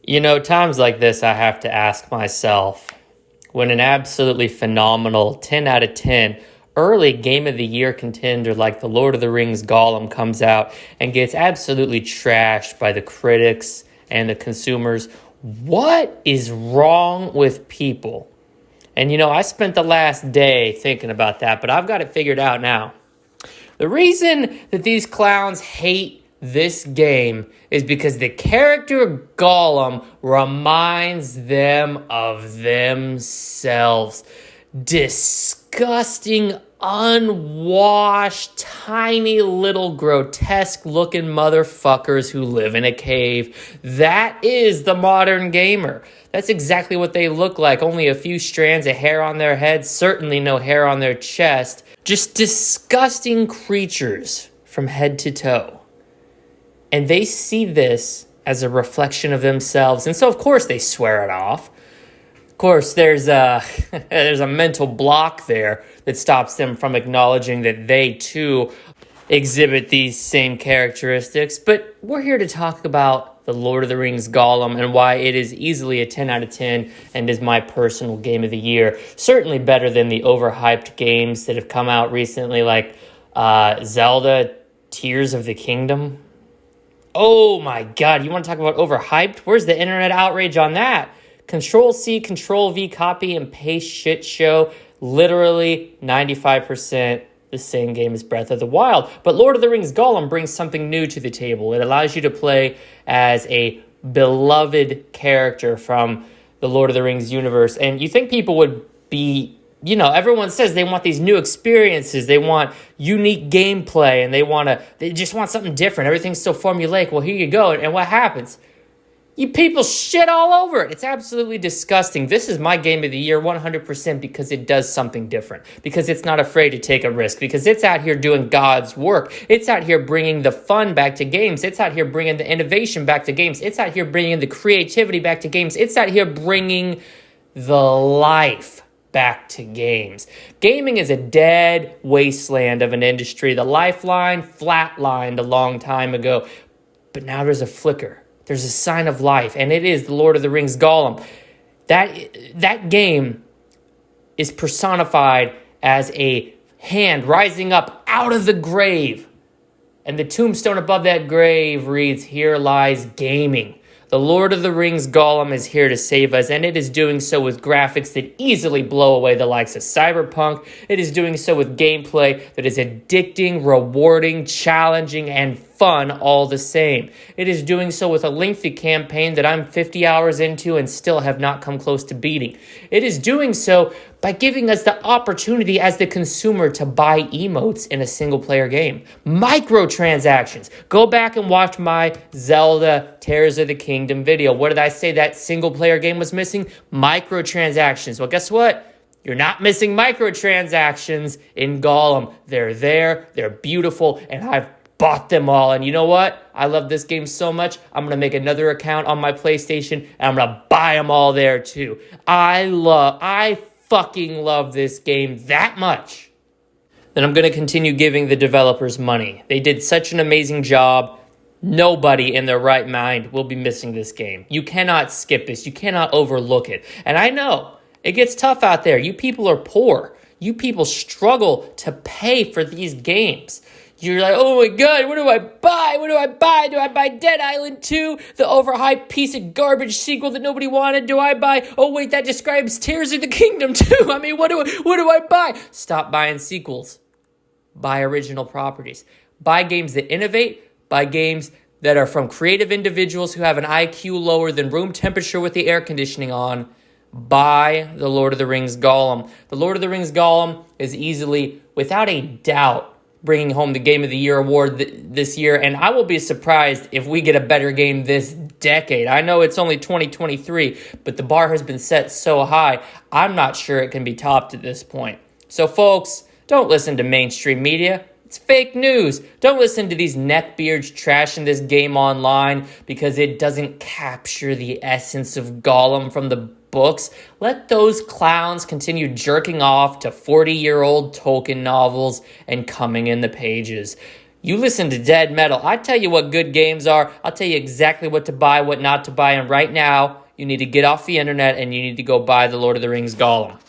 Times like this, I have to ask myself, when an absolutely phenomenal 10 out of 10 early Game of the Year contender like the Lord of the Rings Gollum comes out and gets absolutely trashed by the critics and the consumers, what is wrong with people? And I spent the last day thinking about that, but I've got it figured out now. The reason that these clowns hate this game is because the character Gollum reminds them of themselves. Disgusting, unwashed, tiny little grotesque looking motherfuckers who live in a cave. That is the modern gamer. That's exactly what they look like. Only a few strands of hair on their heads, certainly no hair on their chest. Just disgusting creatures from head to toe. And they see this as a reflection of themselves. And so, of course, they swear it off. Of course, there's a mental block there that stops them from acknowledging that they, too, exhibit these same characteristics. But we're here to talk about the Lord of the Rings Gollum and why it is easily a 10 out of 10 and is my personal game of the year. Certainly better than the overhyped games that have come out recently, like Zelda Tears of the Kingdom. Oh my God, you want to talk about overhyped? Where's the internet outrage on that? Control-C, Control-V, copy and paste shit show. Literally 95% the same game as Breath of the Wild. But Lord of the Rings Gollum brings something new to the table. It allows you to play as a beloved character from the Lord of the Rings universe. And you think people would be, everyone says they want these new experiences. They want unique gameplay and they just want something different. Everything's so formulaic. Well, here you go. And what happens? You people shit all over it. It's absolutely disgusting. This is my game of the year 100% because it does something different. Because it's not afraid to take a risk. Because it's out here doing God's work. It's out here bringing the fun back to games. It's out here bringing the innovation back to games. It's out here bringing the creativity back to games. It's out here bringing the life back to games. Gaming is a dead wasteland of an industry. The lifeline flatlined a long time ago. But now there's a flicker. There's a sign of life, and it is the Lord of the Rings Gollum. That game is personified as a hand rising up out of the grave. And the tombstone above that grave reads, "Here lies gaming." The Lord of the Rings Gollum is here to save us, and it is doing so with graphics that easily blow away the likes of Cyberpunk. It is doing so with gameplay that is addicting, rewarding, challenging, and fun all the same. It is doing so with a lengthy campaign that I'm 50 hours into and still have not come close to beating. It is doing so by giving us the opportunity as the consumer to buy emotes in a single-player game. Microtransactions. Go back and watch my Zelda Tears of the Kingdom video. What did I say that single-player game was missing? Microtransactions. Well, guess what? You're not missing microtransactions in Gollum. They're there, they're beautiful, and I've bought them all. And you know what? I love this game so much, I'm going to make another account on my PlayStation, and I'm going to buy them all there too. I fucking love this game that much. Then I'm going to continue giving the developers money. They did such an amazing job. Nobody in their right mind will be missing this game. You cannot skip this. You cannot overlook it. And I know it gets tough out there. You people are poor. You people struggle to pay for these games. You're like, oh my God, what do I buy? What do I buy? Do I buy Dead Island 2, the overhyped piece of garbage sequel that nobody wanted? Do I buy, oh wait, that describes Tears of the Kingdom too. I mean, what do I buy? Stop buying sequels. Buy original properties. Buy games that innovate. Buy games that are from creative individuals who have an IQ lower than room temperature with the air conditioning on. Buy the Lord of the Rings Gollum. The Lord of the Rings Gollum is easily, without a doubt, bringing home the Game of the Year award this year, and I will be surprised if we get a better game this decade. I know it's only 2023, but the bar has been set so high, I'm not sure it can be topped at this point. So folks, don't listen to mainstream media. It's fake news. Don't listen to these neckbeards trashing this game online because it doesn't capture the essence of Gollum from the books. Let those clowns continue jerking off to 40-year-old Tolkien novels and coming in the pages. You listen to Dead Metal. I tell you what good games are. I'll tell you exactly what to buy, what not to buy. And right now, you need to get off the internet and you need to go buy the Lord of the Rings Gollum.